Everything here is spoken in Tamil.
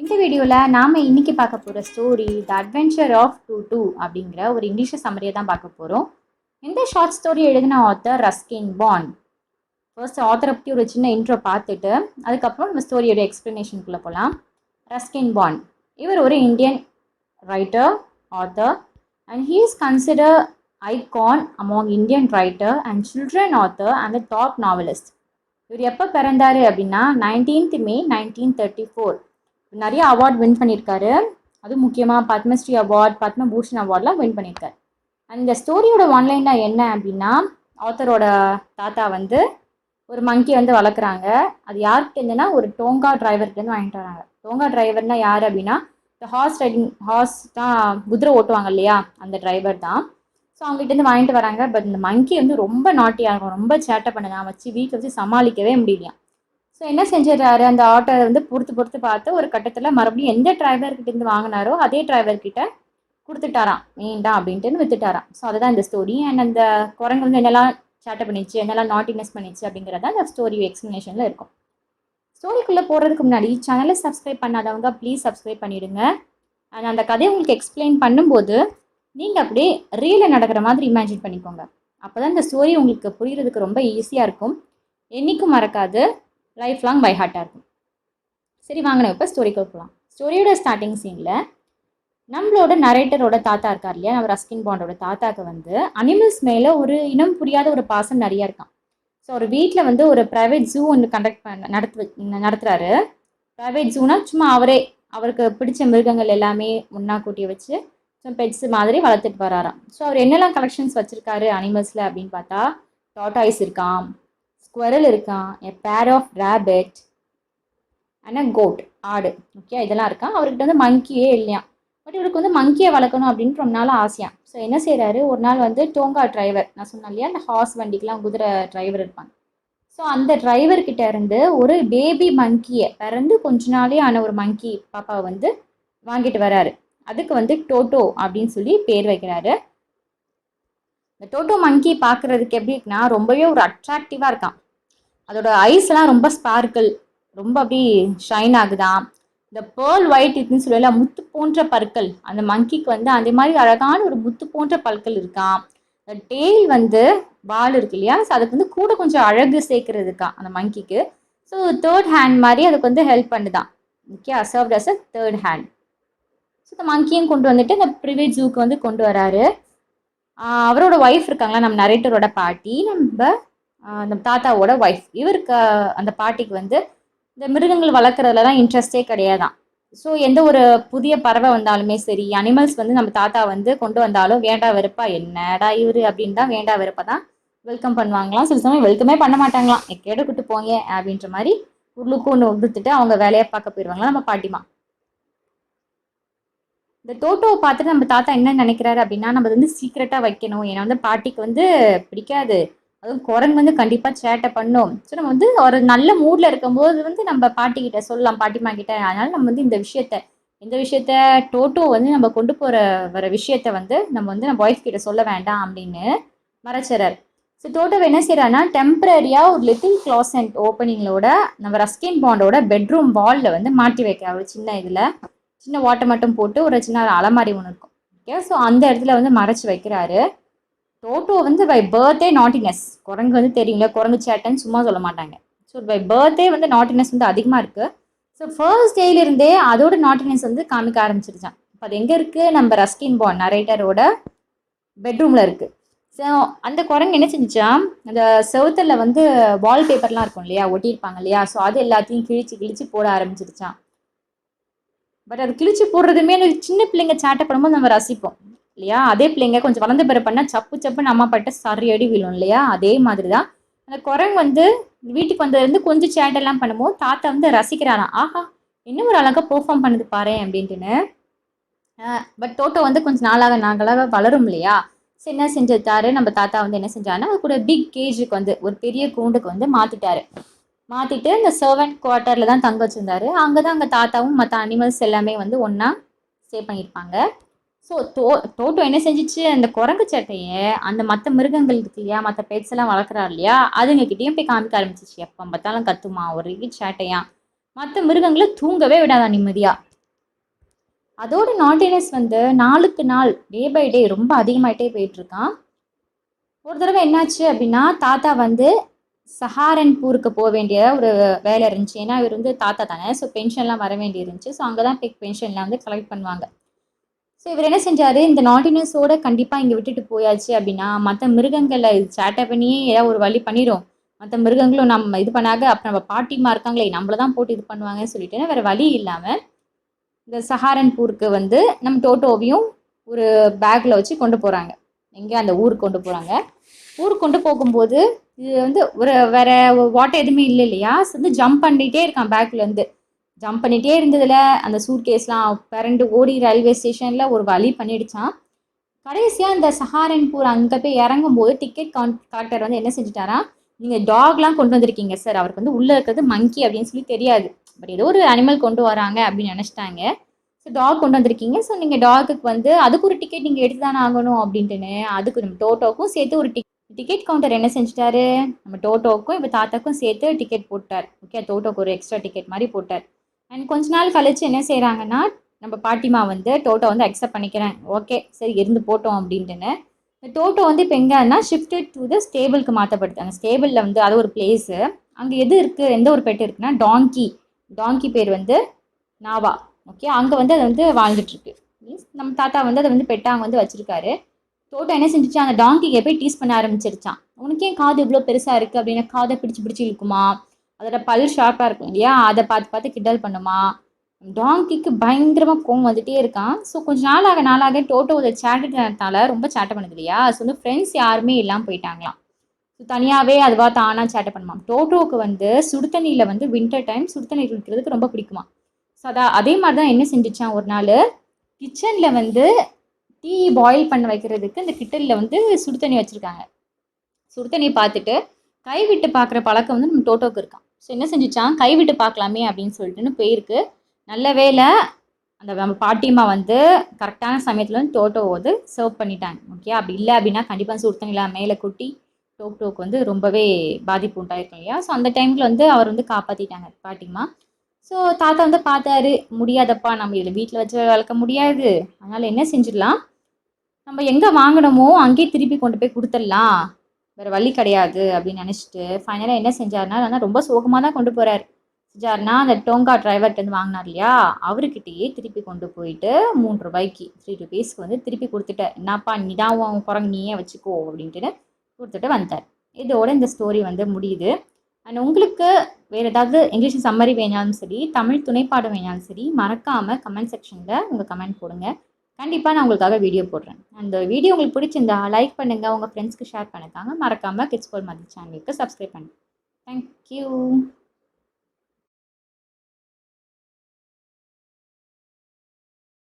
இந்த வீடியோவில் நாம் இன்றைக்கி பார்க்க போகிற story the adventure of Toto அப்படிங்கிற ஒரு இங்கிலீஷ் சம்மரியை தான் பார்க்க போகிறோம். இந்த ஷார்ட் ஸ்டோரி எழுதின ஆத்தர் ரஸ்கின் பாண்ட். ஃபர்ஸ்ட் ஆத்தரை பற்றி ஒரு சின்ன இன்ட்ரோ பார்த்துட்டு அதுக்கப்புறம் நம்ம ஸ்டோரியோட எக்ஸ்ப்ளனேஷனுக்குள்ளே போகலாம். ரஸ்கின் பாண்ட் இவர் ஒரு Indian writer, author, and he is consider icon among Indian writer and children author and top novelist. இவர் எப்போ பிறந்தார் அப்படின்னா 19th May 1934. நிறைய அவார்ட் வின் பண்ணியிருக்காரு. அதுவும் முக்கியமாக பத்மஸ்ரீ அவார்ட், பத்மபூஷன் அவார்ட்லாம் வின் பண்ணியிருக்காரு. அண்ட் இந்த ஸ்டோரியோட ஒன்லைனில் என்ன அப்படின்னா, ஆத்தரோட தாத்தா வந்து ஒரு மங்கி வந்து வளர்க்குறாங்க. அது யார்கிட்ட இருந்துன்னா ஒரு டோங்கா டிரைவர்கிட்டேருந்து வாங்கிட்டு வராங்க. டோங்கா டிரைவர்னால் யார் அப்படின்னா, இந்த ஹார்ஸ் தான் குதிரை ஓட்டுவாங்க இல்லையா, அந்த டிரைவர் தான். ஸோ அவங்ககிட்டேருந்து வாங்கிட்டு வராங்க. பட் இந்த மங்கி வந்து ரொம்ப நாட்டியாகும், ரொம்ப சேட்டை பண்ணுங்க, வச்சு வீட்டில் வச்சு சமாளிக்கவே முடியலையா. ஸோ என்ன செஞ்சிடறாரு, அந்த ஆட்டோ வந்து பொறுத்து பார்த்து ஒரு கட்டத்தில் மறுபடியும் எந்த டிரைவர்கிட்டேருந்து வாங்கினாரோ அதே டிரைவர்கிட்ட கொடுத்துட்டாராம், வேண்டாம் அப்படின்ட்டு வித்துட்டாராம். ஸோ அதுதான் இந்த ஸ்டோரி. அண்ட் அந்த குரங்கு வந்து என்னெல்லாம் சேட்டை பண்ணிச்சு, என்னெல்லாம் நாட்டினஸ் பண்ணிச்சு அப்படிங்கிறத அந்த ஸ்டோரி எக்ஸ்ப்ளனேஷனில் இருக்கும். ஸ்டோரிக்குள்ளே போகிறதுக்கு முன்னாடி சேனலை சப்ஸ்கிரைப் பண்ணாதவங்க ப்ளீஸ் சப்ஸ்கிரைப் பண்ணிவிடுங்க. அண்ட் அந்த கதையை உங்களுக்கு எக்ஸ்பிளைன் பண்ணும்போது நீங்கள் அப்படியே ரியலில் நடக்கிற மாதிரி இமேஜின் பண்ணிக்கோங்க. அப்போ தான் இந்த ஸ்டோரி உங்களுக்கு புரிகிறதுக்கு ரொம்ப ஈஸியாக இருக்கும், என்றைக்கும் மறக்காது, லைஃப் லாங் பை ஹார்ட்டாக இருக்கும். சரி வாங்க நம்ம இப்போ ஸ்டோரிக்கு போகலாம். ஸ்டோரியோட ஸ்டார்டிங் சீனில் நம்மளோட நரேட்டரோட தாத்தா இருக்கார் இல்லையா, நம்ம ரஸ்கின் பாண்டோட தாத்தாவுக்கு வந்து அனிமல்ஸ் மேலே ஒரு இனம் புரியாத ஒரு பாசம் நிறையா இருக்கான். ஸோ ஒரு வீட்டில் வந்து ஒரு ப்ரைவேட் ஜூ ஒன்று நடத்துகிறாரு. ப்ரைவேட் ஜூனா சும்மா அவருக்கு பிடிச்ச மிருகங்கள் எல்லாமே ஒன்றா கூட்டி வச்சு பெட்ஸ் மாதிரி வளர்த்துட்டு வராராம். ஸோ அவர் என்னெல்லாம் கலெக்ஷன்ஸ் வச்சுருக்காரு அனிமல்ஸில் அப்படின்னு பார்த்தா, டாட்டாய்ஸ் இருக்கான், ஸ்குவரல் இருக்கான், a pair of rabbit and a goat, ஆடு, ஓகே, இதெல்லாம் இருக்கான். அவர்கிட்ட வந்து மங்கியே இல்லையா. பட் இவருக்கு வந்து மங்கியை வளர்க்கணும் அப்படின்ட்டு ரொம்ப நாள் ஆசையான். ஸோ என்ன செய்கிறாரு, ஒரு நாள் வந்து டோங்கா டிரைவர், நான் சொன்னேன் இல்லையா அந்த ஹார்ஸ் வண்டிக்கெலாம் குதிரை டிரைவர் இருப்பாங்க. ஸோ அந்த டிரைவர்கிட்ட இருந்து ஒரு பேபி மங்கியை, பிறந்து கொஞ்ச நாளே ஆன ஒரு மங்கி பாப்பாவை வந்து வாங்கிட்டு வராரு. அதுக்கு வந்து டோட்டோ அப்படின்னு சொல்லி பேர் வைக்கிறாரு. இந்த டோட்டோ மங்கி பார்க்குறதுக்கு எப்படி இருக்குன்னா, ரொம்பவே ஒரு அட்ராக்டிவாக இருக்கான். அதோட ஐஸ்லாம் ரொம்ப ஸ்பார்க்கிள், ரொம்ப அப்படி ஷைன் ஆகுதான். இந்த பேர்ல் ஒயிட் இதுன்னு சொல்லல, முத்து போன்ற பற்கள், அந்த மங்கிக்கு வந்து அதே மாதிரி அழகான ஒரு முத்து போன்ற பற்கள் இருக்கான். இந்த டெய்ல் வந்து வால் இருக்கு இல்லையா, ஸோ அதுக்கு வந்து கூட கொஞ்சம் அழகு சேர்க்கறதுக்கா அந்த மங்கிக்கு. ஸோ தேர்ட் ஹேண்ட் மாதிரி அதுக்கு வந்து ஹெல்ப் பண்ணுதான். Okay, served as a third hand. So இந்த மங்கியும் கொண்டு வந்துட்டு இந்த ப்ரைவேட் ஜூக்கு வந்து கொண்டு வராரு. அவரோட ஒய்ஃப் இருக்காங்களா, நம்ம நரேட்டரோட பாட்டி, நம்ம தாத்தாவோட ஒய்ஃப். இவருக்கு அந்த பாட்டிக்கு வந்து இந்த மிருகங்கள் வளர்க்குறதுலலாம் இன்ட்ரெஸ்டே கிடையாதான். ஸோ எந்த ஒரு புதிய பறவை வந்தாலுமே சரி, அனிமல்ஸ் வந்து நம்ம தாத்தா வந்து கொண்டு வந்தாலும் வேண்டா வெறுப்பா, என்னடா இவரு அப்படின்னு தான் வேண்டா வெறுப்பா தான் வெல்கம் பண்ணுவாங்களாம். சில சமயம் வெல்கமே பண்ண மாட்டாங்களாம், கேட்டுக்கிட்டு போங்க அப்படின்ற மாதிரி உள்ளுக்கு ஒன்று உடுத்துட்டு அவங்க வேலையை பார்க்க போயிடுவாங்களாம் நம்ம பாட்டிமா. இந்த டோட்டோவை பார்த்துட்டு நம்ம தாத்தா என்ன நினைக்கிறாரு அப்படின்னா, நம்ம வந்து சீக்கிரட்டாக வைக்கணும், ஏன்னா வந்து பாட்டிக்கு வந்து பிடிக்காது, அதுவும் குரங்கு வந்து கண்டிப்பாக சேட்டை பண்ணும். ஸோ நம்ம வந்து ஒரு நல்ல மூடில் இருக்கும்போது வந்து நம்ம பாட்டிக்கிட்ட சொல்லலாம், பாட்டிமா கிட்ட. அதனால நம்ம வந்து இந்த விஷயத்த டோட்டோ வந்து நம்ம கொண்டு வர விஷயத்த வந்து நம்ம ஒய்ஃப் கிட்ட சொல்ல வேண்டாம் அப்படின்னு மறைச்சிடறாரு. ஸோ டோட்டோவை என்ன செய்யறாருன்னா, டெம்பரரியாக ஒரு லிட்டில் க்ளாசெட் ஓப்பனிங்களோட நம்ம ரஸ்கின் பாண்டோட பெட்ரூம் வாலில் வந்து மாட்டி வைக்க, ஒரு சின்ன வாட்டை மட்டும் போட்டு ஒரு சின்ன அலமாரி ஒன்று இருக்கும். ஓகே, ஸோ அந்த இடத்துல வந்து மறைச்சி வைக்கிறாரு. டோட்டோ வந்து பை பர்த்டே நாட்டினஸ், குரங்கு வந்து தெரியுங்களா, குரங்கு சேட்டைன்னு சும்மா சொல்ல மாட்டாங்க. ஸோ பை பர்த்டே வந்து நாட்டினஸ் வந்து அதிகமாக இருக்குது. ஸோ ஃபர்ஸ்ட் டேலேருந்தே அதோட நாட்டினஸ் வந்து காமிக்க ஆரம்பிச்சிருச்சான். இப்போ அது எங்கே இருக்குது, நம்ம ரஸ்கின் பாண்ட் நரேட்டரோட பெட்ரூமில் இருக்குது. ஸோ அந்த குரங்கு என்ன செஞ்சிச்சா, அந்த செவுத்தில் வந்து வால்பேப்பர்லாம் இருக்கும் இல்லையா, ஒட்டியிருப்பாங்க இல்லையா, ஸோ அது எல்லாத்தையும் கிழிச்சு போட ஆரம்பிச்சிருச்சான். பட் அது கிழிச்சு போடுறதுமே அந்த சின்ன பிள்ளைங்க சேட்டை பண்ணும்போது நம்ம ரசிப்போம் இல்லையா, அதே பிள்ளைங்க கொஞ்சம் வளர்ந்த பிறகு பண்ணால் சப்புன்னு அம்மா பட்ட சரி அடி விழும் இல்லையா, அதே மாதிரி தான் அந்த குரங்கு வந்து வீட்டுக்கு வந்ததுலேருந்து கொஞ்சம் சேட்டெல்லாம் பண்ணும்போது தாத்தா வந்து ரசிக்கிறாராம். ஆஹா, இன்னும் ஒரு அழகாக பெர்ஃபார்ம் பண்ணுது பாரு அப்படின்ட்டுன்னு. பட் டோட்டோ வந்து கொஞ்சம் நாளாக வளரும் இல்லையா. சரி, என்ன செஞ்சிருந்தாரு நம்ம தாத்தா வந்து என்ன செஞ்சாருன்னா, அது கூட பிக் கேஜுக்கு வந்து ஒரு பெரிய கூண்டுக்கு வந்து மாற்றிட்டு இந்த சர்வெண்ட் குவார்ட்டரில் தான் தங்க வச்சுருந்தாரு. அங்கே தான் அங்கே தாத்தாவும் மற்ற அனிமல்ஸ் எல்லாமே வந்து ஒன்றா ஸ்டே பண்ணியிருப்பாங்க. ஸோ டோட்டோ என்ன செஞ்சிச்சு, அந்த குரங்கு சட்டையை அந்த மற்ற மிருகங்கள் இருக்கு இல்லையா, மற்ற பெட்ஸ் எல்லாம் வளர்க்குறாரு இல்லையா, அதுங்ககிட்டயும் போய் காமிக்க ஆரம்பிச்சிச்சு. எப்போ பார்த்தாலும் கத்துமா, ஒரே சேட்டையா, மற்ற மிருகங்களை தூங்கவே விடாதா நிம்மதியாக. அதோட நாட்டினஸ் வந்து நாளுக்கு நாள் டே பை டே ரொம்ப அதிகமாயிட்டே போயிட்டுருக்கான். ஒரு தடவை என்னாச்சு அப்படின்னா, தாத்தா வந்து சஹாரன்பூருக்கு போக வேண்டிய ஒரு வேலை இருந்துச்சு. ஏன்னா இவர் வந்து தாத்தா தானே, ஸோ பென்ஷன்லாம் வர வேண்டி இருந்துச்சு. ஸோ அங்கே தான் போய் பென்ஷன்லாம் வந்து கலெக்ட் பண்ணுவாங்க. ஸோ இவர் என்ன செஞ்சாரு, இந்த நாட்டினஸோட கண்டிப்பாக இங்கே விட்டுட்டு போயாச்சு அப்படின்னா மற்ற மிருகங்களை சேட்டை பண்ணியே ஏதாவது ஒரு வழி பண்ணிடும். மற்ற மிருகங்களும் நம்ம இது பண்ணாங்க, அப்புறம் நம்ம பாட்டிமா இருக்காங்களே நம்மள தான் போட்டு இது பண்ணுவாங்கன்னு சொல்லிட்டு வேறு வழி இல்லாமல் இந்த சஹாரன்பூருக்கு வந்து நம்ம டோட்டோவையும் ஒரு பேக்கில் வச்சு கொண்டு போகிறாங்க. எங்கே அந்த ஊருக்கு கொண்டு போகிறாங்க. ஊருக்கு கொண்டு போகும்போது இது வந்து ஒரு வேற வாட்டர் எதுவுமே இல்லை இல்லையா, வந்து ஜம்ப் பண்ணிகிட்டே இருக்கான். பேக்லேருந்து ஜம்ப் பண்ணிகிட்டே இருந்ததில் அந்த சூட்கேஸ்லாம் பிறண்டு ஓடி ரயில்வே ஸ்டேஷனில் ஒரு வழி பண்ணிடுச்சான். கடைசியாக இந்த சஹாரன்பூர் அங்கே போய் இறங்கும்போது டிக்கெட் கலெக்டர் வந்து என்ன செஞ்சுட்டாரா, நீங்கள் டாக்லாம் கொண்டு வந்திருக்கீங்க சார், அவருக்கு வந்து உள்ளே இருக்கிறது மங்கி அப்படின்னு சொல்லி தெரியாது, பட் ஏதோ ஒரு அனிமல் கொண்டு வராங்க அப்படின்னு நினச்சிட்டாங்க. ஸோ டாக் கொண்டு வந்திருக்கீங்க, ஸோ நீங்கள் டாகுக்கு வந்து அதுக்கு ஒரு டிக்கெட் நீங்கள் எடுத்து தானே ஆகணும் அப்படின்ட்டுன்னு அதுக்கு நம்ம டோட்டோக்கும் சேர்த்து ஒரு டிக்கெட் கவுண்டர் என்ன செஞ்சிட்டாரு, நம்ம டோட்டோக்கும் இப்போ தாத்தாக்கும் சேர்த்து டிக்கெட் போட்டார். ஓகே, டோட்டோக்கு ஒரு எக்ஸ்ட்ரா டிக்கெட் மாதிரி போட்டார். அண்ட் கொஞ்ச நாள் கழிச்சு என்ன செய்கிறாங்கன்னா, நம்ம பாட்டிமா வந்து டோட்டோ வந்து அக்செப்ட் பண்ணிக்கிறேன், ஓகே சரி இருந்து போட்டோம் அப்படின்ட்டுன்னு இந்த டோட்டோ வந்து இப்போ எங்கன்னா ஷிஃப்டட் டு த ஸ்டேபிளுக்கு மாற்றப்படுது. அந்த ஸ்டேபிளில் வந்து அது ஒரு பிளேஸு, அங்கே எது இருக்குது, எந்த ஒரு பெட் இருக்குன்னா டாங்கி பேர் வந்து நாவா. ஓகே, அங்கே வந்து அது வந்து வாழ்ந்துட்டுருக்கு. மீன்ஸ் நம்ம தாத்தா வந்து அதை வந்து பெட்டாக வந்து வச்சுருக்காரு. டோட்டோ என்ன செஞ்சிச்சு, அந்த டாங்கியை போய் டீஸ் பண்ண ஆரம்பிச்சிருச்சான். உனக்கு ஏன் காது இவ்வளோ பெருசாக இருக்குது அப்படின்னா, காதை பிடிச்சி பிடிச்சி இழுக்குமா, அதோட பல் ஷார்ப்பாக இருக்கும் இல்லையா, அதை பார்த்து பார்த்து கிண்டல் பண்ணுமா. டாங்கிக்கு பயங்கரமாக கோவம் வந்துட்டே இருக்கான். ஸோ கொஞ்சம் நாளாக டோட்டோ இதை சேட்டத்தால ரொம்ப சேட்டை பண்ணுது இல்லையா, ஸோ வந்து ஃப்ரெண்ட்ஸ் யாருமே இல்லாமல் போயிட்டாங்களாம். ஸோ தனியாகவே அதுவாக தானாக சேட்டை பண்ணுமா. டோட்டோவுக்கு வந்து சுடுதண்ணியில் வந்து வின்டர் டைம் சுடுதண்ணி குடிக்கிறதுக்கு ரொம்ப பிடிக்குமா. ஸோ அதே மாதிரி தான் என்ன செஞ்சிச்சான், ஒரு நாள் கிச்சனில் வந்து டீ பாயில் பண்ண வைக்கிறதுக்கு இந்த கிட்டலில் வந்து சுடு தண்ணி வச்சுருக்காங்க. சுடு தண்ணி பார்த்துட்டு கைவிட்டு பார்க்குற பழக்கம் வந்து நம்ம டோட்டோக்கு இருக்கான். ஸோ என்ன செஞ்சிச்சான், கைவிட்டு பார்க்கலாமே அப்படின்னு சொல்லிட்டுன்னு போயிருக்கு. நல்ல வேலை அந்த நம்ம பாட்டியம்மா வந்து கரெக்டான சமயத்தில் வந்து டோட்டோவை வந்து சர்வ் பண்ணிட்டாங்க. ஓகே, அப்படி இல்லை அப்படின்னா கண்டிப்பாக சுடு தண்ணியில் மேலே கொட்டி டோட்டோவுக்கு வந்து ரொம்பவே பாதிப்பு உண்டாயிருக்கும் இல்லையா. ஸோ அந்த டைமில் வந்து அவர் வந்து காப்பாற்றிட்டாங்க பாட்டியம்மா. ஸோ தாத்தா வந்து பார்த்தாரு, முடியாதப்பா நம்ம இதில் வீட்டில் வச்சு வளர்க்க முடியாது, அதனால் என்ன செஞ்சிடலாம், நம்ம எங்கே வாங்கினோமோ அங்கேயே திருப்பி கொண்டு போய் கொடுத்துடலாம், வேறு வழி கிடையாது அப்படின்னு நினச்சிட்டு ஃபைனலாக என்ன செஞ்சாருன்னா, ஆனால் ரொம்ப சோகமாக தான் கொண்டு போகிறார். செஞ்சாருன்னா அந்த டோங்கா டிரைவர்கிட்டருந்து வாங்கினார் இல்லையா, அவர்கிட்டயே திருப்பி கொண்டு போயிட்டு 3 ரூபாய்க்கு 3 ருபீஸ்க்கு வந்து திருப்பி கொடுத்துட்டார். என்னப்பா நீ தான் உன் குரங்கு நீயே வச்சுக்கோ அப்படின்ட்டு கொடுத்துட்டு வந்தார். இதோட இந்த ஸ்டோரி வந்து முடியுது. அண்ட் உங்களுக்கு வேறு ஏதாவது இங்கிலீஷ் சம்மரி வேணாலும் சரி, தமிழ் துணைப்பாடம் வேணாலும் சரி, மறக்காமல் கமெண்ட் செக்ஷனில் உங்கள் கமெண்ட் போடுங்க. கண்டிப்பாக நான் உங்களுக்காக வீடியோ போடுறேன். அந்த வீடியோ உங்களுக்கு பிடிச்சிருந்தா லைக் பண்ணுங்கள், உங்கள் ஃப்ரெண்ட்ஸ்க்கு ஷேர் பண்ணிக்காங்க. மறக்காமல் கிட்ஸ் கோல் மதி சேனலுக்கு சப்ஸ்கிரைப் பண்ணுங்கள். தேங்க்யூ.